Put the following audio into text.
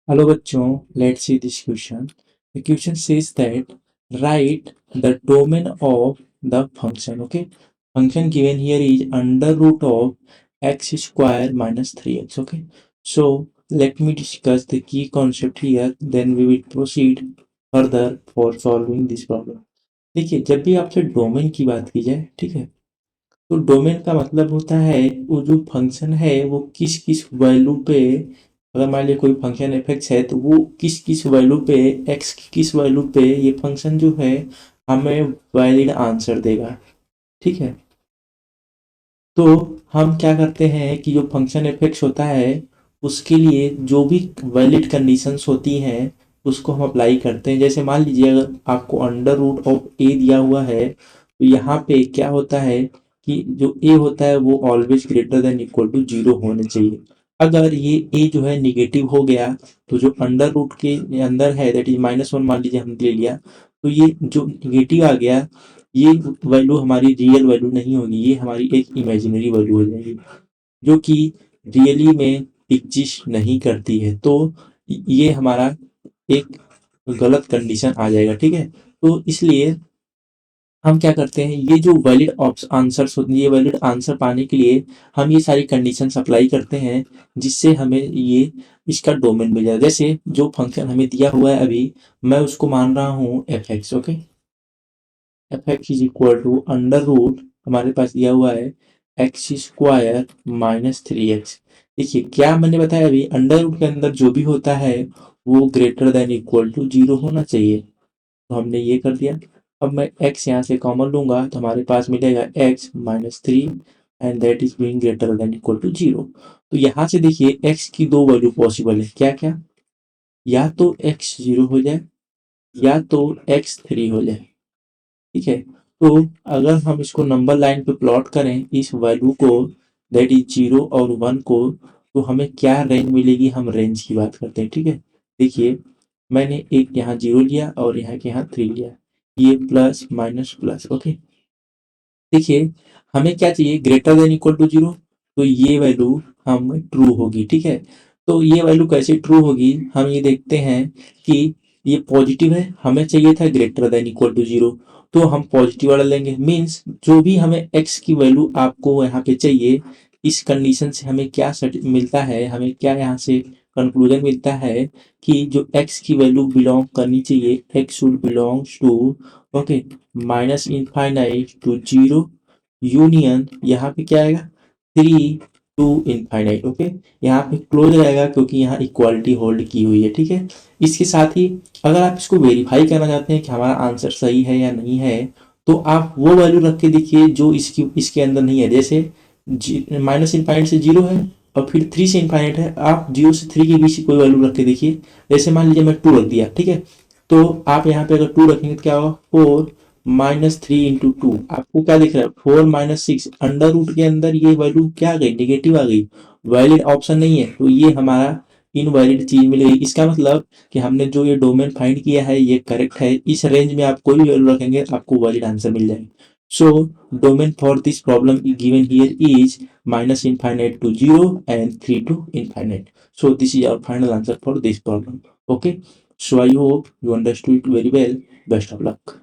Hello bachcho, let's see this question. The question says that write the domain of the function. Okay, function given here is under root of x square minus 3x. Okay, so let me discuss the key concept here, then we will proceed further for solving this problem. देखिए, जब भी आपसे domain की बात की जाए, ठीक है, तो डोमेन का मतलब होता है वो जो फंक्शन है वो किस किस वैल्यू पे, अगर मान लीजिए कोई फंक्शन एफ एक्स है तो वो किस किस वैल्यू पे, एक्स की किस वैल्यू पे ये फंक्शन जो है हमें वैलिड आंसर देगा। ठीक है, तो हम क्या करते हैं कि जो फंक्शन एफ एक्स होता है उसके लिए जो भी वैलिड कंडीशंस होती हैं उसको हम अप्लाई करते हैं। जैसे मान लीजिए अगर आपको अंडर रूट ऑफ ए दिया हुआ है तो यहाँ पे क्या होता है कि जो ए होता है वो always greater than equal to zero होना चाहिए। अगर ये ए जो है निगेटिव हो गया तो जो अंडर रूट के अंदर है दैट इज -1 मान लीजिए हम ले लिया, तो ये जो निगेटिव आ गया ये वैल्यू हमारी रियल वैल्यू नहीं होगी, ये हमारी एक इमेजिनरी वैल्यू हो जाएगी जो कि रियली में एग्जिस्ट नहीं करती है। तो ये हमारा एक गलत कंडीशन आ जाएगा। ठीक है, तो इसलिए हम क्या करते हैं, ये जो वैलिड आंसर्स होते हैं, ये वैलिड आंसर पाने के लिए हम ये सारी कंडीशन अप्लाई करते हैं जिससे हमें ये इसका डोमेन मिल जाए। जैसे जो फंक्शन हमें दिया हुआ है अभी, मैं उसको मान रहा हूँ F X. Okay, F X is equal to under root, हमारे पास दिया हुआ है एक्स स्क्वायर माइनस 3x। देखिए क्या मैंने बताया अभी, अंडर रूट के अंदर जो भी होता है वो greater than equal to zero होना चाहिए, तो हमने ये कर दिया। अब मैं x यहाँ से कॉमन लूंगा तो हमारे पास मिलेगा x minus 3 and that is being greater than equal to zero. तो यहाँ से देखिए x की दो वैल्यू पॉसिबल है, क्या क्या, या तो x जीरो हो जाए या तो x 3 हो जाए। ठीक है, तो अगर हम इसको नंबर लाइन पे प्लॉट करें इस वैल्यू को दैट इज जीरो और वन को, तो हमें क्या रेंज मिलेगी, हम रेंज की बात करते हैं। ठीक है, देखिए मैंने एक यहाँ जीरो लिया और यहाँ के यहाँ 3 लिया, ये प्लस माइनस प्लस। ओके, देखिए हमें क्या चाहिए, greater than equal to zero, तो ये वैल्यू हम ट्रू होगी। ठीक है, तो ये वैल्यू कैसे ट्रू होगी, हम ये देखते हैं कि ये पॉजिटिव है, हमें चाहिए था greater than equal to zero, तो हम पॉजिटिव वाला लेंगे। मीन्स जो भी हमें एक्स की वैल्यू आपको यहाँ पे चाहिए, इस कंडीशन से हमें क्या मिलता है, हमें क्या यहाँ से कंक्लूजन मिलता है कि जो एक्स की वैल्यू बिलोंग करनी चाहिए, X should belongs to, okay, minus infinite to zero union, यहाँ पे क्या आएगा 3 टू इनफाइनाइट। ओके, यहाँ पे क्लोज रहेगा क्योंकि यहाँ इक्वालिटी होल्ड की हुई है। ठीक है, इसके साथ ही अगर आप इसको वेरीफाई करना चाहते हैं कि हमारा आंसर सही है या नहीं है, तो आप वो वैल्यू रख के देखिए जो इसके अंदर नहीं है। जैसे माइनस इनफाइनाइट से जीरो है और फिर 3 से इनफाइनाइट है, आप 0 से 3 के बीच की कोई वैल्यू रख के देखिए। जैसे मान लीजिए मैं 2 रख दिया, ठीक है, तो आप यहाँ पे अगर 2 रखेंगे तो क्या होगा, 4 माइनस 3 इंटू 2, आपको क्या दिख रहा है 4 माइनस 6, अंडर रूट के अंदर ये वैल्यू क्या आ गई, निगेटिव आ गई, वैलिड ऑप्शन नहीं है, तो ये हमारा इनवैलिड चीज मिलेगी। इसका मतलब कि हमने जो ये डोमेन फाइंड किया है ये करेक्ट है, इस रेंज में आप कोई भी वैल्यू रखेंगे आपको वैलिड आंसर मिल जाएगा। So domain for this problem given here is minus infinite to 0 and 3 to infinite. So this is our final answer for this problem. Okay, so I hope you understood it very well. Best of luck.